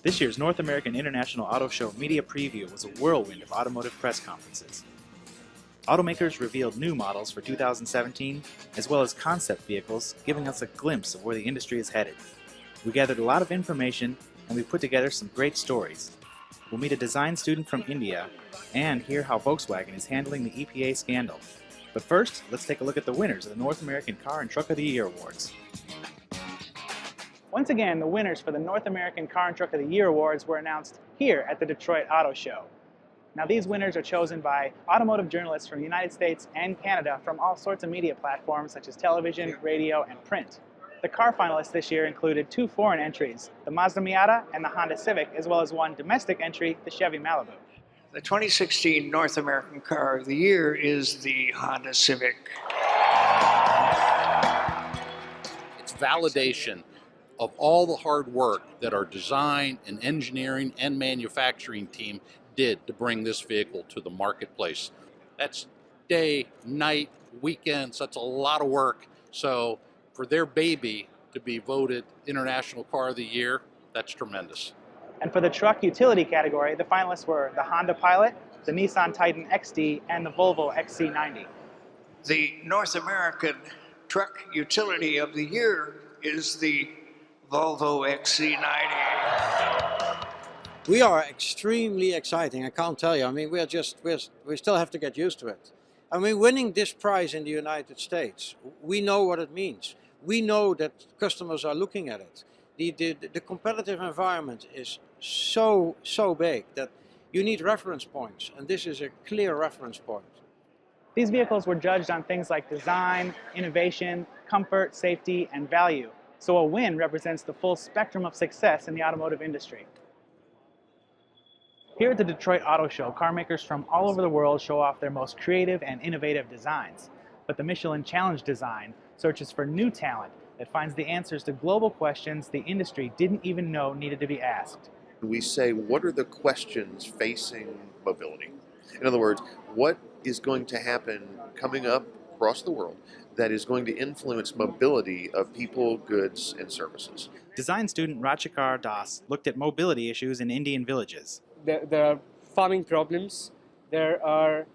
This year's North American International Auto Show media preview was a whirlwind of automotive press conferences. Automakers revealed new models for 2017, as well as concept vehicles, giving us a glimpse of where the industry is headed. We gathered a lot of information, and we put together some great stories. We'll meet a design student from India, and hear how Volkswagen is handling the EPA scandal. But first, let's take a look at the winners of the North American Car and Truck of the Year Awards. Once again, the winners for the North American Car and Truck of the Year Awards were announced here at the Detroit Auto Show. Now, these winners are chosen by automotive journalists from the United States and Canada from all sorts of media platforms such as television, radio, and print. The car finalists this year included 2 foreign entries, the Mazda Miata and the Honda Civic, as well as 1 domestic entry, the Chevy Malibu. The 2016 North American Car of the Year is the Honda Civic. It's validation of all the hard work that our design and engineering and manufacturing team did to bring this vehicle to the marketplace. That's day, night, weekends, that's a lot of work. So for their baby to be voted International Car of the Year, that's tremendous. And for the truck utility category, the finalists were the Honda Pilot, the Nissan Titan XD, and the Volvo XC90. The North American Truck Utility of the Year is the Volvo XC90. We are extremely exciting, I can't tell you. I mean, we still have to get used to it. I mean, winning this prize in the United States, we know what it means. We know that customers are looking at it. The competitive environment is so big that you need reference points, and this is a clear reference point. These vehicles were judged on things like design, innovation, comfort, safety, and value. So a win represents the full spectrum of success in the automotive industry. Here at the Detroit Auto Show, car makers from all over the world show off their most creative and innovative designs. But the Michelin Challenge design searches for new talent that finds the answers to global questions the industry didn't even know needed to be asked. We say, what are the questions facing mobility? In other words, what is going to happen coming up across the world that is going to influence mobility of people, goods, and services? Design student Rachikar Das looked at mobility issues in Indian villages. There are farming problems, there are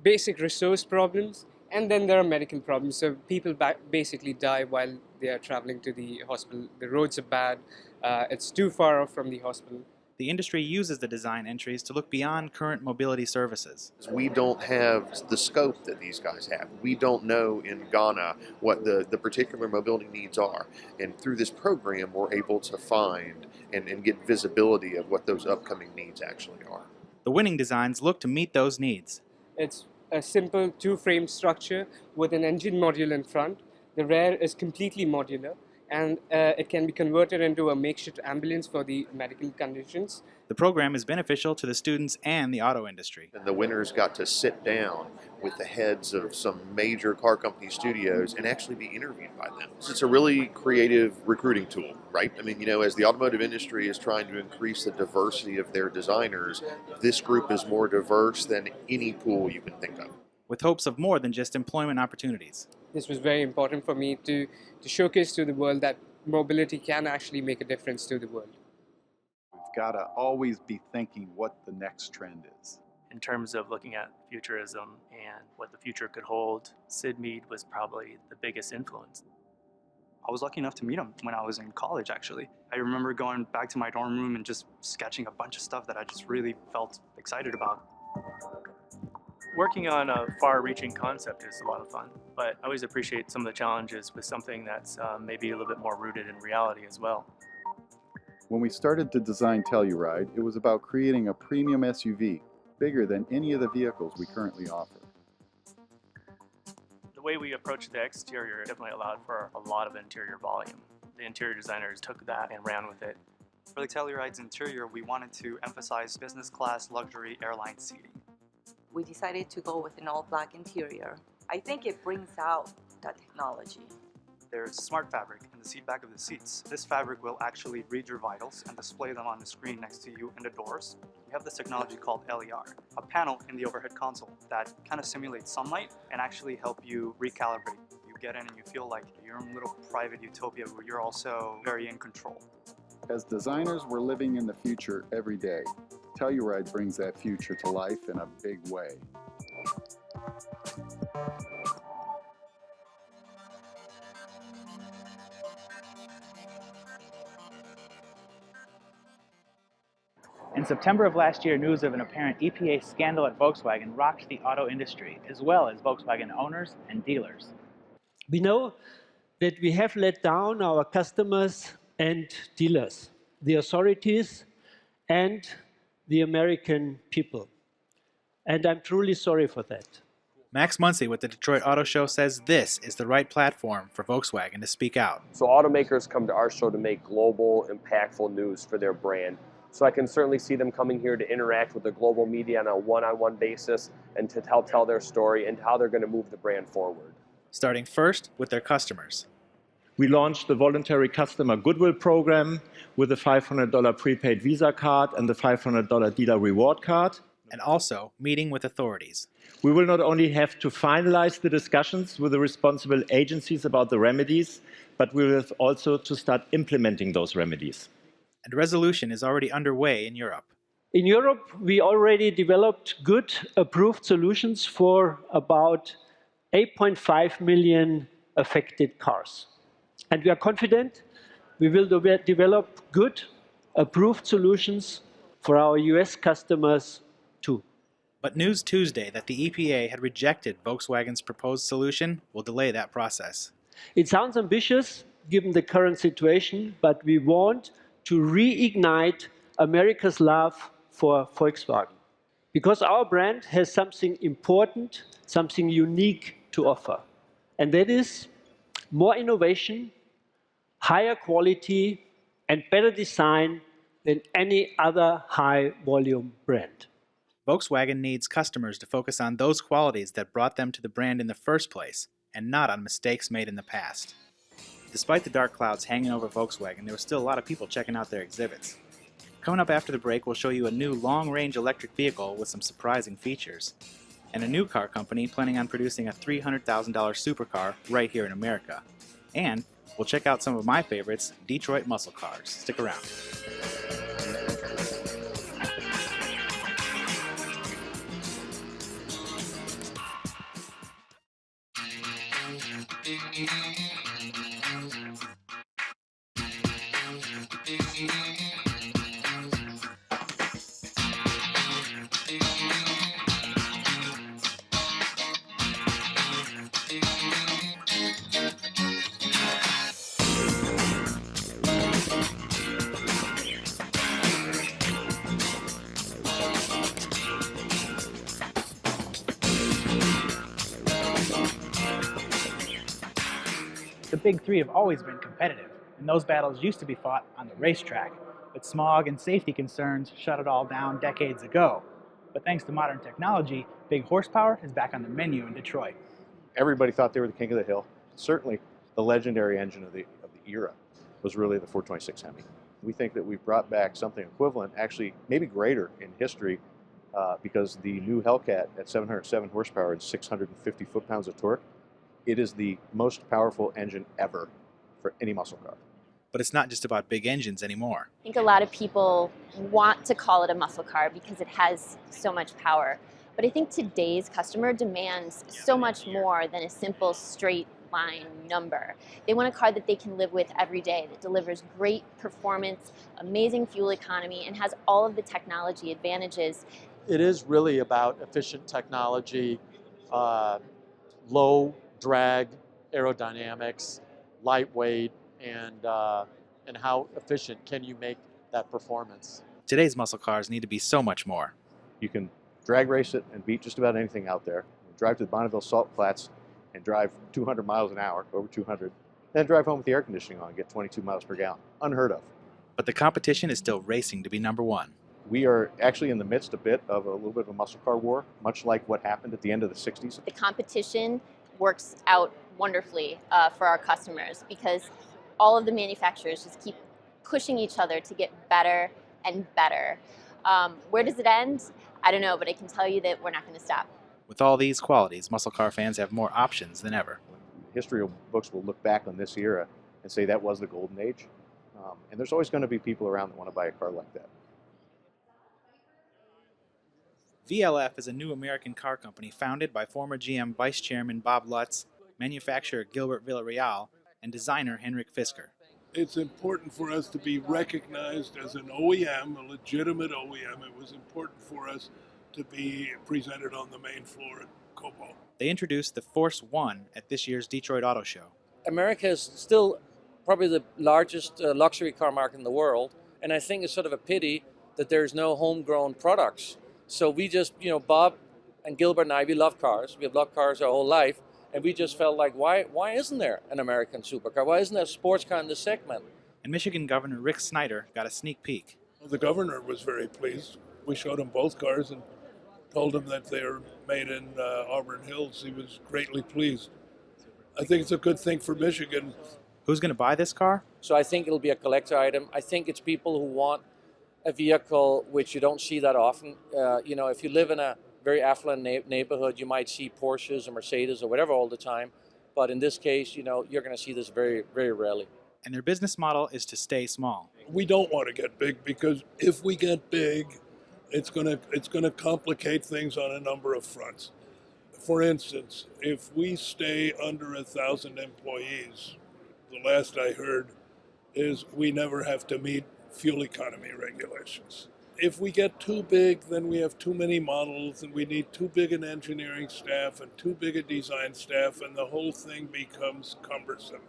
basic resource problems, and then there are medical problems. So people basically die while they are traveling to the hospital. The roads are bad, it's too far off from the hospital. The industry uses the design entries to look beyond current mobility services. We don't have the scope that these guys have. We don't know in Ghana what the particular mobility needs are. And through this program, we're able to find and get visibility of what those upcoming needs actually are. The winning designs look to meet those needs. It's a simple 2-frame structure with an engine module in front. The rear is completely modular, and it can be converted into a makeshift ambulance for the medical conditions. The program is beneficial to the students and the auto industry. And the winners got to sit down with the heads of some major car company studios and actually be interviewed by them. It's a really creative recruiting tool, right? I mean, as the automotive industry is trying to increase the diversity of their designers, this group is more diverse than any pool you can think of. With hopes of more than just employment opportunities. This was very important for me to showcase to the world that mobility can actually make a difference to the world. We've got to always be thinking what the next trend is. In terms of looking at futurism and what the future could hold, Sid Mead was probably the biggest influence. I was lucky enough to meet him when I was in college, actually. I remember going back to my dorm room and just sketching a bunch of stuff that I just really felt excited about. Working on a far-reaching concept is a lot of fun, but I always appreciate some of the challenges with something that's maybe a little bit more rooted in reality as well. When we started to design Telluride, it was about creating a premium SUV, bigger than any of the vehicles we currently offer. The way we approached the exterior definitely allowed for a lot of interior volume. The interior designers took that and ran with it. For the Telluride's interior, we wanted to emphasize business class luxury airline seating. We decided to go with an all-black interior. I think it brings out that technology. There's smart fabric in the seat back of the seats. This fabric will actually read your vitals and display them on the screen next to you in the doors. We have this technology called LER, a panel in the overhead console that kind of simulates sunlight and actually help you recalibrate. You get in and you feel like your own little private utopia where you're also very in control. As designers, we're living in the future every day. Telluride brings that future to life in a big way. In September of last year, news of an apparent EPA scandal at Volkswagen rocked the auto industry, as well as Volkswagen owners and dealers. We know that we have let down our customers and dealers, the authorities, and the American people. And I'm truly sorry for that. Max Muncy with the Detroit Auto Show says this is the right platform for Volkswagen to speak out. So automakers come to our show to make global, impactful news for their brand. So I can certainly see them coming here to interact with the global media on a one-on-one basis and to tell their story and how they're going to move the brand forward. Starting first with their customers. We launched the voluntary customer goodwill program with a $500 prepaid Visa card and the $500 dealer reward card. And also meeting with authorities. We will not only have to finalize the discussions with the responsible agencies about the remedies, but we will have also to start implementing those remedies. And resolution is already underway in Europe. In Europe, we already developed good approved solutions for about 8.5 million affected cars. And we are confident we will develop good approved solutions for our US customers too. But news Tuesday that the EPA had rejected Volkswagen's proposed solution will delay that process. It sounds ambitious given the current situation, but we want to reignite America's love for Volkswagen. Because our brand has something important, something unique to offer. And that is more innovation, higher quality, and better design than any other high-volume brand. Volkswagen needs customers to focus on those qualities that brought them to the brand in the first place, and not on mistakes made in the past. Despite the dark clouds hanging over Volkswagen, there were still a lot of people checking out their exhibits. Coming up after the break, we'll show you a new long-range electric vehicle with some surprising features, and a new car company planning on producing a $300,000 supercar right here in America. And we'll check out some of my favorites, Detroit muscle cars. Stick around. The big three have always been competitive, and those battles used to be fought on the racetrack, but smog and safety concerns shut it all down decades ago. But thanks to modern technology, big horsepower is back on the menu in Detroit. Everybody thought they were the king of the hill. Certainly, the legendary engine of the era was really the 426 Hemi. We think that we've brought back something equivalent, actually maybe greater in history, because the new Hellcat at 707 horsepower and 650 foot-pounds of torque, it is the most powerful engine ever for any muscle car. But it's not just about big engines anymore. I think a lot of people want to call it a muscle car because it has so much power. But I think today's customer demands so much more than a simple straight line number. They want a car that they can live with every day, that delivers great performance, amazing fuel economy, and has all of the technology advantages. It is really about efficient technology, low drag aerodynamics, lightweight, and how efficient can you make that performance. Today's muscle cars need to be so much more. You can drag race it and beat just about anything out there. Drive to the Bonneville Salt Flats and drive 200 miles an hour, over 200, then drive home with the air conditioning on and get 22 miles per gallon. Unheard of. But the competition is still racing to be number one. We are actually in the midst a little bit of a muscle car war, much like what happened at the end of the 60s. The competition works out wonderfully for our customers because all of the manufacturers just keep pushing each other to get better and better. Where does it end? I don't know, but I can tell you that we're not going to stop. With all these qualities, muscle car fans have more options than ever. History books will look back on this era and say that was the golden age. And there's always going to be people around that want to buy a car like that. VLF is a new American car company founded by former GM Vice Chairman Bob Lutz, manufacturer Gilbert Villarreal, and designer Henrik Fisker. It's important for us to be recognized as an OEM, a legitimate OEM. It was important for us to be presented on the main floor at Cobalt. They introduced the Force One at this year's Detroit Auto Show. America is still probably the largest luxury car market in the world, and I think it's sort of a pity that there's no homegrown products. So we just, Bob and Gilbert and I, we love cars. We have loved cars our whole life, and we just felt like, why isn't there an American supercar? Why isn't there a sports car in this segment? And Michigan Governor Rick Snyder got a sneak peek. Well, the governor was very pleased. We showed him both cars and told him that they are made in Auburn Hills. He was greatly pleased. I think it's a good thing for Michigan. Who's going to buy this car? So I think it'll be a collector item. I think it's people who want a vehicle which you don't see that often. If you live in a very affluent neighborhood, you might see Porsches or Mercedes or whatever all the time. But in this case, you're going to see this very, very rarely. And their business model is to stay small. We don't want to get big because if we get big, it's going to complicate things on a number of fronts. For instance, if we stay under 1,000 employees, the last I heard is we never have to meet fuel economy regulations. If we get too big, then we have too many models and we need too big an engineering staff and too big a design staff, and the whole thing becomes cumbersome.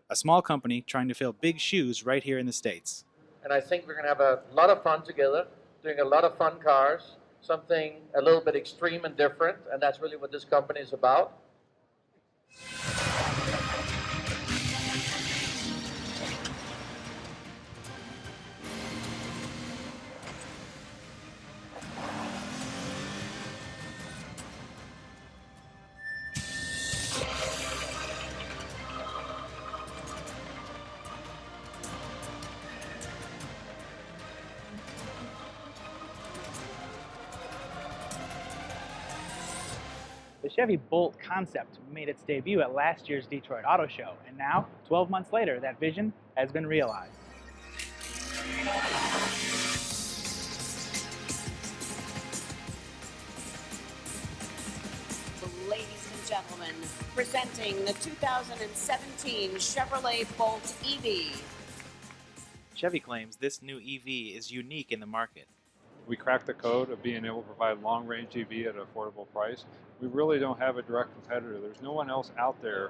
A small company trying to fill big shoes right here in the States. And I think we're going to have a lot of fun together, doing a lot of fun cars, something a little bit extreme and different, and that's really what this company is about. The Chevy Bolt concept made its debut at last year's Detroit Auto Show, and now, 12 months later, that vision has been realized. Ladies and gentlemen, presenting the 2017 Chevrolet Bolt EV. Chevy claims this new EV is unique in the market. We cracked the code of being able to provide long-range EV at an affordable price. We really don't have a direct competitor. There's no one else out there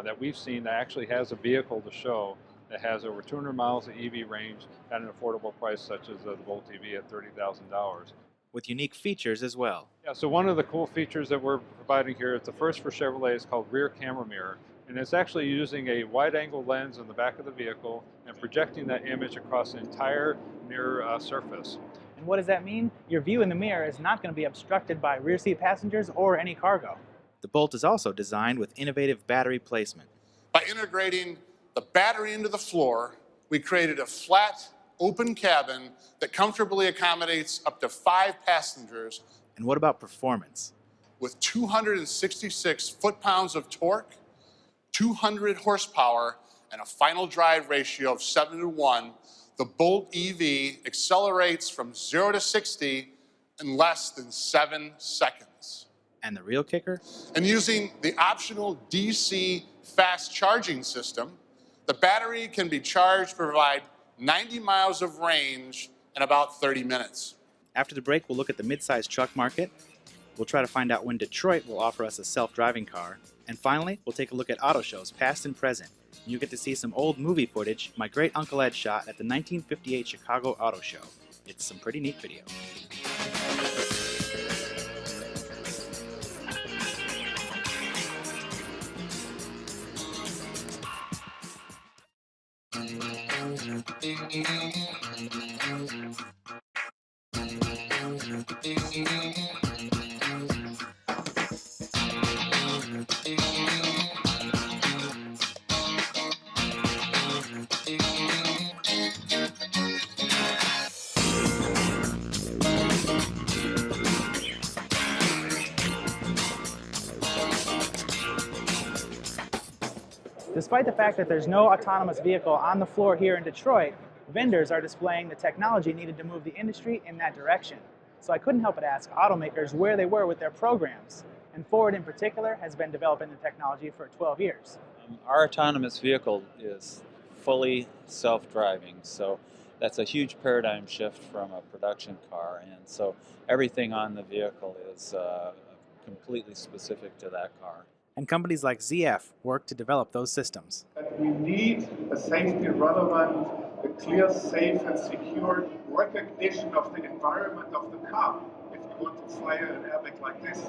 that we've seen that actually has a vehicle to show that has over 200 miles of EV range at an affordable price such as the Bolt EV at $30,000. With unique features as well. Yeah, so one of the cool features that we're providing here, it's the first for Chevrolet, is called rear camera mirror. And it's actually using a wide-angle lens on the back of the vehicle and projecting that image across the entire mirror surface. And what does that mean? Your view in the mirror is not going to be obstructed by rear seat passengers or any cargo. The Bolt is also designed with innovative battery placement. By integrating the battery into the floor, we created a flat, open cabin that comfortably accommodates up to 5 passengers. And what about performance? With 266 foot-pounds of torque, 200 horsepower, and a final drive ratio of 7:1, the Bolt EV accelerates from 0 to 60 in less than 7 seconds. And the real kicker? And using the optional DC fast charging system, the battery can be charged to provide 90 miles of range in about 30 minutes. After the break, we'll look at the mid-size truck market. We'll try to find out when Detroit will offer us a self-driving car. And finally, we'll take a look at auto shows, past and present. You get to see some old movie footage my great Uncle Ed shot at the 1958 Chicago Auto Show. It's some pretty neat video. Despite the fact that there's no autonomous vehicle on the floor here in Detroit, vendors are displaying the technology needed to move the industry in that direction. So I couldn't help but ask automakers where they were with their programs. And Ford in particular has been developing the technology for 12 years. Our autonomous vehicle is fully self-driving, so that's a huge paradigm shift from a production car, and so everything on the vehicle is completely specific to that car. And companies like ZF work to develop those systems. We need a safety relevant, a clear, safe and secure recognition of the environment of the car if you want to fire an airbag like this.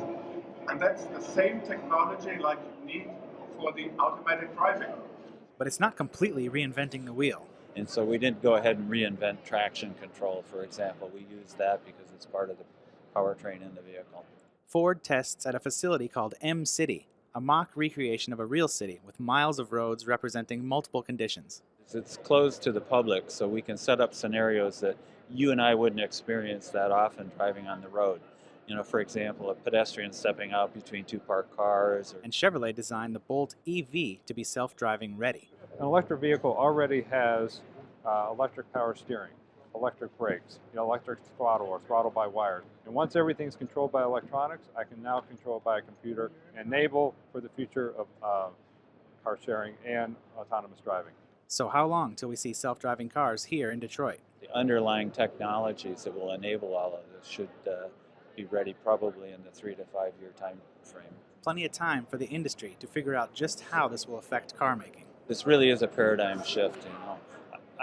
And that's the same technology like you need for the automatic driving. But it's not completely reinventing the wheel. And so we didn't go ahead and reinvent traction control, for example. We used that because it's part of the powertrain in the vehicle. Ford tests at a facility called M-City, a mock recreation of a real city with miles of roads representing multiple conditions. It's closed to the public, so we can set up scenarios that you and I wouldn't experience that often driving on the road. You know, for example, a pedestrian stepping out between two parked cars. And Chevrolet designed the Bolt EV to be self-driving ready. An electric vehicle already has electric power steering, electric brakes, electric throttle or throttle by wire. And once everything's controlled by electronics, I can now control it by a computer, enable for the future of car sharing and autonomous driving. So how long till we see self-driving cars here in Detroit? The underlying technologies that will enable all of this should be ready probably in the 3 to 5 year time frame. Plenty of time for the industry to figure out just how this will affect car making. This really is a paradigm shift,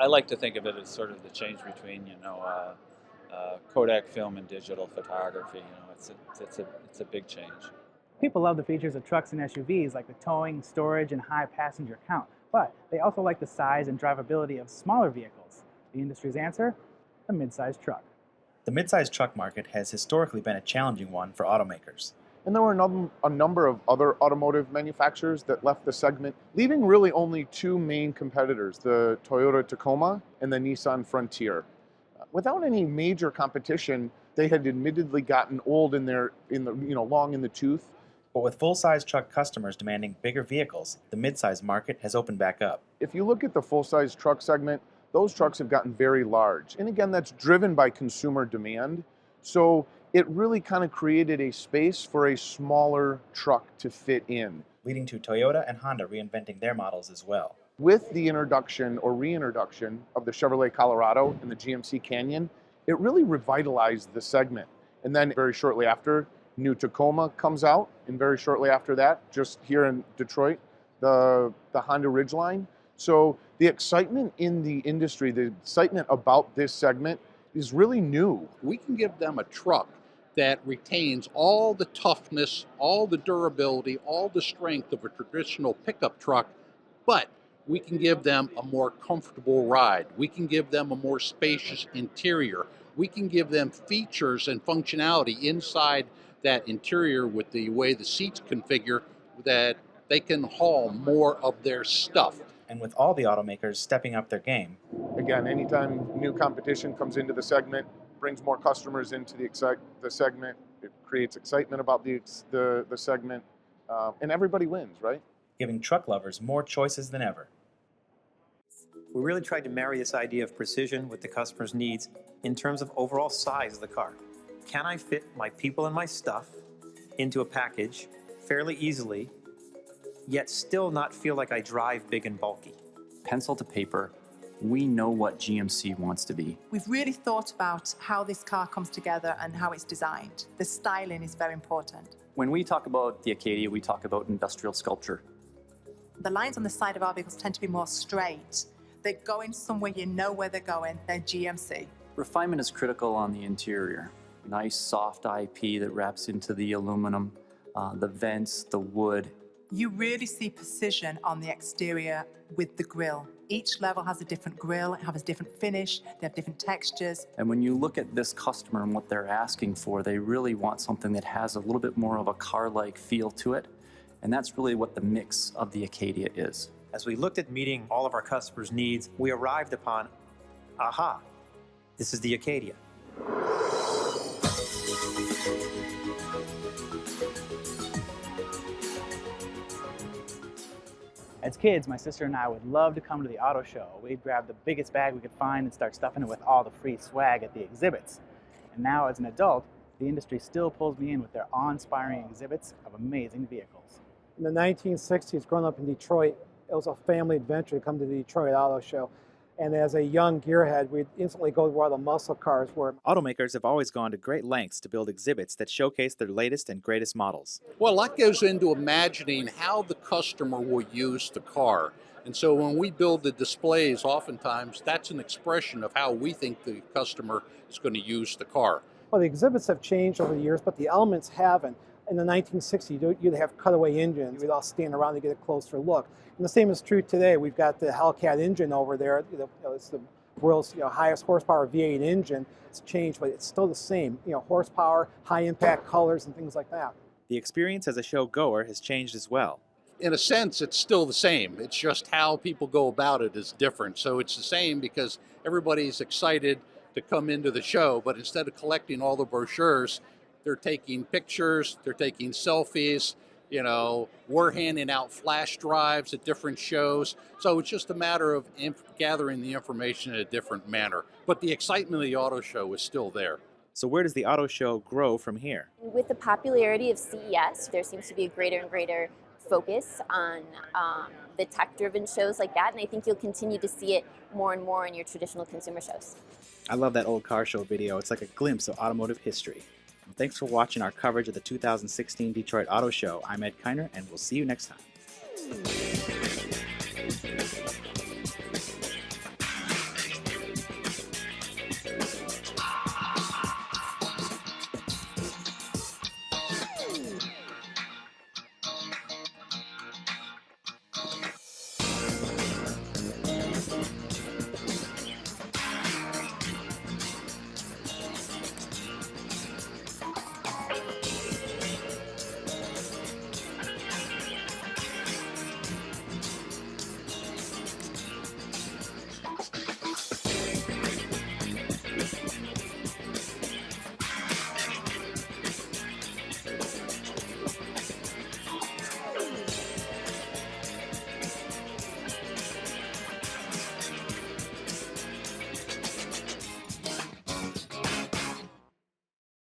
I like to think of it as sort of the change between, Kodak film and digital photography. It's a big change. People love the features of trucks and SUVs like the towing, storage, and high passenger count, but they also like the size and drivability of smaller vehicles. The industry's answer? The mid-sized truck. The mid-sized truck market has historically been a challenging one for automakers. And there were a number of other automotive manufacturers that left the segment, leaving really only two main competitors, the Toyota Tacoma and the Nissan Frontier. Without any major competition, they had admittedly gotten old long in the tooth. But with full-size truck customers demanding bigger vehicles, the mid-size market has opened back up. If you look at the full-size truck segment, those trucks have gotten very large. And again, that's driven by consumer demand. So it really kind of created a space for a smaller truck to fit in. Leading to Toyota and Honda reinventing their models as well. With the introduction or reintroduction of the Chevrolet Colorado and the GMC Canyon, it really revitalized the segment. And then very shortly after, new Tacoma comes out, and very shortly after that, just here in Detroit, the Honda Ridgeline. So the excitement in the industry, the excitement about this segment is really new. We can give them a truck that retains all the toughness, all the durability, all the strength of a traditional pickup truck, but we can give them a more comfortable ride. We can give them a more spacious interior. We can give them features and functionality inside that interior with the way the seats configure that they can haul more of their stuff. And with all the automakers stepping up their game. Again, anytime new competition comes into the segment, brings more customers into the segment, it creates excitement about the segment, and everybody wins, right? Giving truck lovers more choices than ever. We really tried to marry this idea of precision with the customer's needs in terms of overall size of the car. Can I fit my people and my stuff into a package fairly easily, yet still not feel like I drive big and bulky? Pencil to paper, we know what GMC wants to be. We've really thought about how this car comes together and how it's designed. The styling is very important. When we talk about the Acadia, we talk about industrial sculpture. The lines on the side of our vehicles tend to be more straight. They're going somewhere, you know where they're going. They're GMC. Refinement is critical on the interior. Nice soft IP that wraps into the aluminum, the vents, the wood. You really see precision on the exterior with the grille. Each level has a different grille, it has a different finish, they have different textures. And when you look at this customer and what they're asking for, they really want something that has a little bit more of a car-like feel to it. And that's really what the mix of the Acadia is. As we looked at meeting all of our customers' needs, we arrived upon, aha, this is the Acadia. As kids, my sister and I would love to come to the auto show. We'd grab the biggest bag we could find and start stuffing it with all the free swag at the exhibits. And now, as an adult, the industry still pulls me in with their awe-inspiring exhibits of amazing vehicles. In the 1960s, growing up in Detroit, it was a family adventure to come to the Detroit Auto Show. And as a young gearhead, we'd instantly go to where the muscle cars were. Automakers have always gone to great lengths to build exhibits that showcase their latest and greatest models. Well, a lot goes into imagining how the customer will use the car. And so when we build the displays, oftentimes that's an expression of how we think the customer is going to use the car. Well, the exhibits have changed over the years, but the elements haven't. In the 1960s, you'd have cutaway engines. We'd all stand around to get a closer look. And the same is true today. We've got the Hellcat engine over there. It's the world's highest horsepower V8 engine. It's changed, but it's still the same. Horsepower, high impact colors, and things like that. The experience as a show goer has changed as well. In a sense, it's still the same. It's just how people go about it is different. So it's the same because everybody's excited to come into the show, but instead of collecting all the brochures, they're taking pictures, they're taking selfies, we're handing out flash drives at different shows. So it's just a matter of gathering the information in a different manner. But the excitement of the auto show is still there. So where does the auto show grow from here? With the popularity of CES, there seems to be a greater and greater focus on the tech-driven shows like that, and I think you'll continue to see it more and more in your traditional consumer shows. I love that old car show video. It's like a glimpse of automotive history. Thanks for watching our coverage of the 2016 Detroit Auto Show. I'm Ed Kiner, and we'll see you next time.